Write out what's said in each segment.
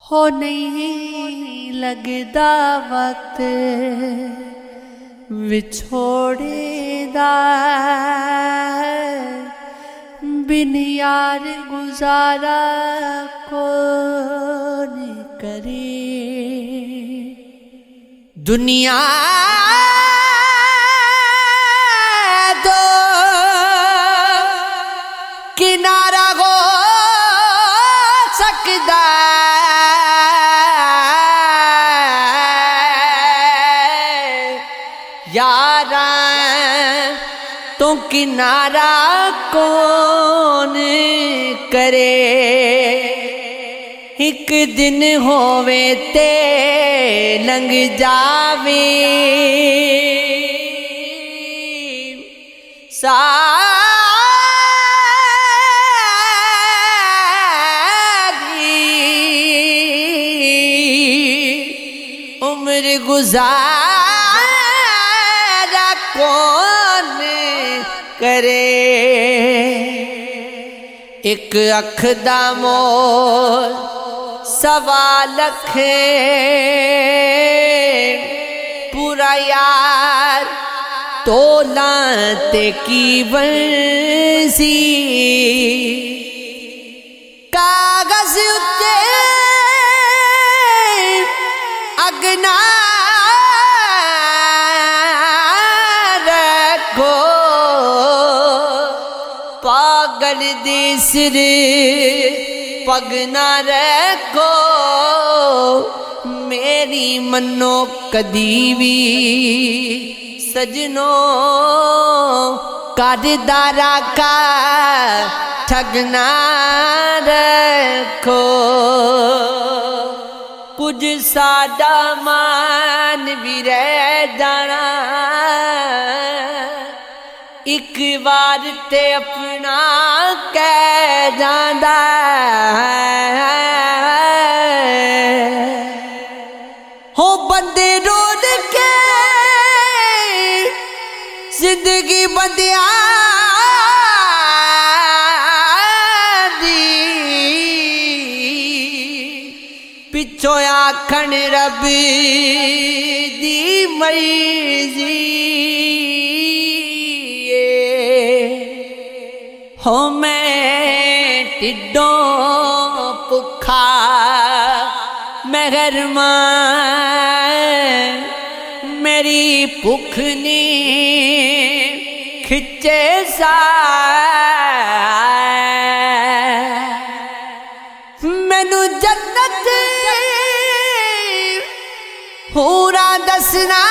हो नहीं लगदा वक्त विछोड़े दा, बिन यार गुजारा कौन करे। दुनिया दो किनारा हो सकदा, यारा तो किनारा कौन करे। एक दिन होवे ते लंघ जावे, उम्र गुजारा कौन करे। एक अख दा मोल सवा लख, पूरा यार तोला ते की बंसी। कागज उत्ते अगना रखो, पागल दे सिर पगना रखो। मेरी मनो कदी भी सजनो, करदारा का ठगना रखो। कुछ सादा मान भी रह जाना, एक बार ते अपना कह जांदा। हो बंदे रोल के जिंदगी बंदिया पिछों आखन रब दी मर्जी। हो मैं टिड्डों भुखा मेहरमान, मेरी भुख ने खिचे सा। मैनू जन्नत पूरा दसना,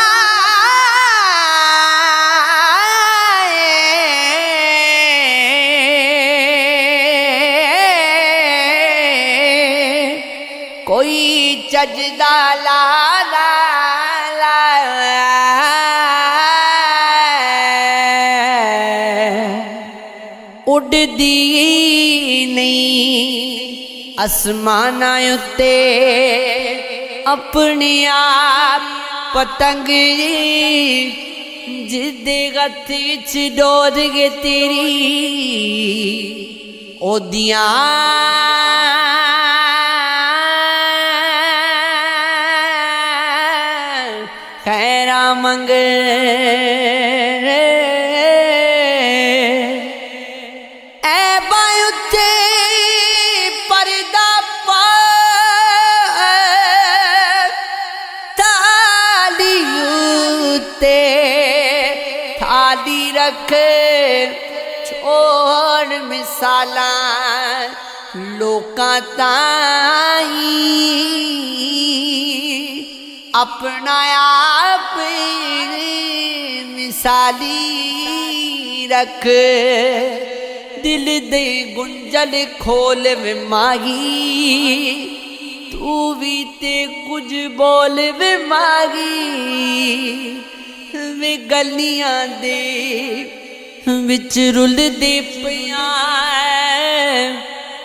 कोई चजदा लाला उड़दी नहीं आसमाना उत्ते अपने आप पतंग। जिदे हथ विच डोर गए तेरी ओदियां खैरा मंग। थाली रख छोड़ मिसाला लोकां ताई, अपना आप मिसाली रख। दिल दे गुंजल खोल वे माही, तू भी ते कुछ बोल वे माही। वे गलियां दे विच रुलदे पियां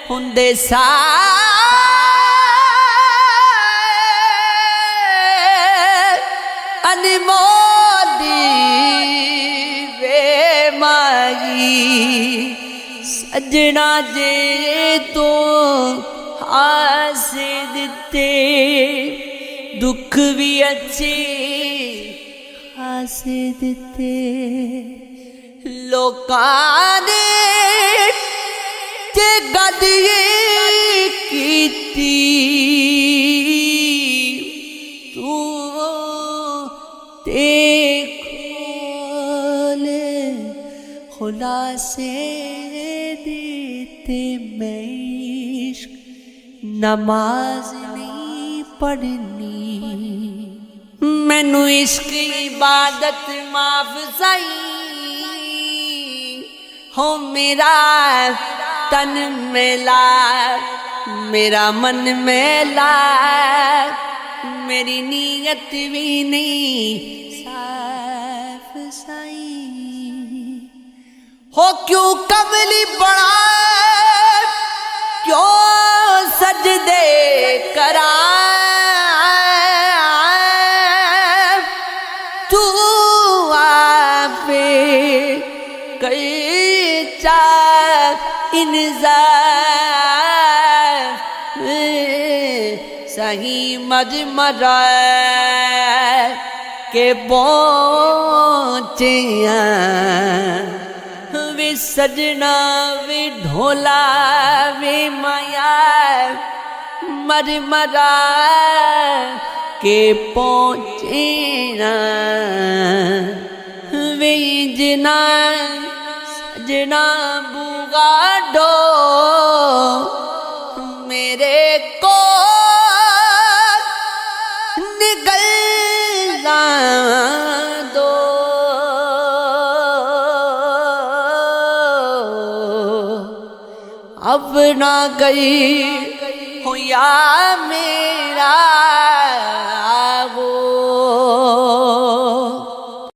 हुंदे सा, अनमोल वे माई। सजना जे तो हासिद ਦਿੱਤੇ ਦੁੱਖ ਵੀ ਅੱਛੇ ਖਾਸੇ ਦਿੱਤੇ ਲੋਕਾਂ ਨੇ ਤੇ ਗੱਡ ਇਹ ਕੀਤੀ ਤੂੰ ਤੇ खुलासे देते मैं इश्क नमाज नहीं पढ़नी मैनू इश्क इबादत माफ सही हो मेरा तन मेला मेरा मन मेला मेरी नीयत भी नहीं साफ सही हो क्यों कमली बड़ा क्यों सजदे करा तू आपे कई चार इंजा सही मजमरा के पहुँचे वे सजना वे ढोला वे माया मरमरा के पहुँचे ना वे जना सजना बुगाडो मेरे को निकलना दो अब ना गई हो या में